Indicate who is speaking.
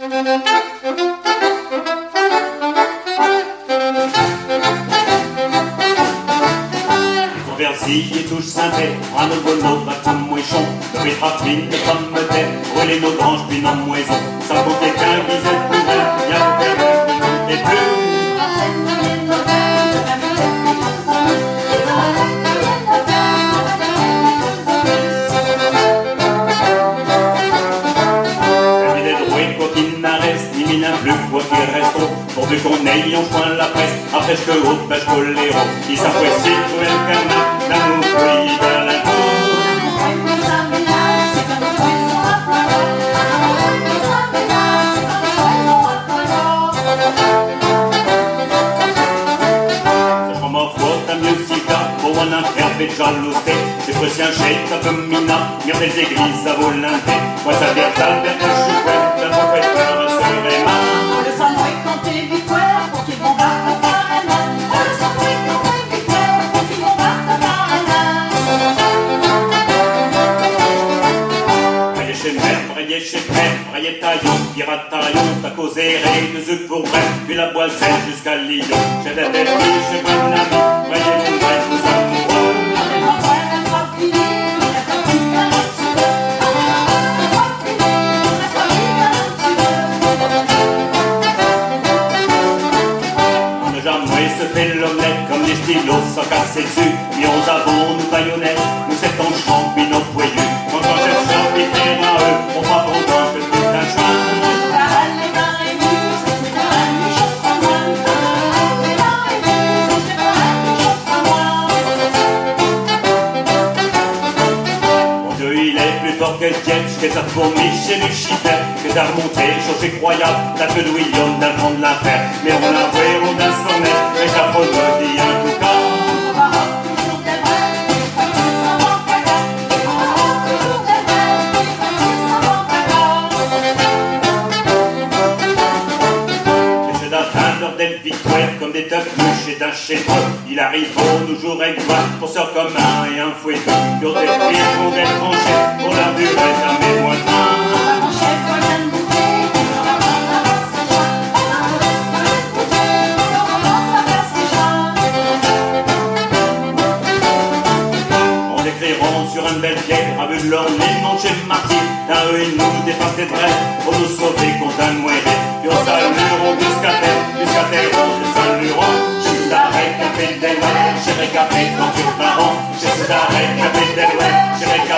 Speaker 1: Versi et touche synthé, un bono, va comme mouéchon, de betterave fine, de pommes de terre, brûler nos branches, puis en moison, sans compter qu'un guisette pouvait, bien vous faire le boulot des plus. Ni mine plus, quoi qu'il reste trop, pourvu qu'on aille en joint la presse, après je que haut, pêche coléro, qui s'apprécie, trouver le carnat, d'amour, pays dans la cour. Ça m'en faut, t'as mieux si t'as, pour un affaire fait de jalousie, c'est précis un chèque, un peu mina, mire des églises à volonté, moi ça vient d'Albert, je suis prêt, d'un propriétaire.
Speaker 2: Le sang-bruit quand t'es victoire, pour qu'il bombarde par un an. Le sang-bruit quand t'es victoire, pour qu'il bombarde par un an.
Speaker 1: Braillez chez mère, braillez chez père, braillez taillon, pirataillon, t'as causé ré, deux œufs pour bref, puis la boiselle jusqu'à Lyon. J'ai des belles filles chez mon ami, braillez mon bref, vous amoureux. Se fait l'omelette comme des stylos sans casser dessus. Puis aux avons nous baïonnettes, nous c'est en champ puis nos poyus. Quand on cherche un piquet à eux, on va pour moi que tout un chemin. Mon Dieu il est plus fort que le jet, que ta fourmi chez le chiffre, que ta remontée, chose incroyable, t'as que de William d'un grand de l'affaire. Mais on a fait, on a se formé, et ta faute me dit un tout cas. Des victoires comme des teufs et d'un chef. Il arrive pour nous jours avec toi, pour sœur comme un et un fouet. Pour des filles, pour des tranchées, pour la durée d'un mémoire. On écriront sur une belle pierre, avec leur les noms chez Marty. D'un eux et nous, des parties de rêve, pour nous sauver contre un moellé. Puis on s'allure jusqu'à terre, on s'allure. J'ai d'arrêt, café des ouais, j'ai récapé quand tu parents. J'ai d'arrêt, café des ouais, j'ai récapé.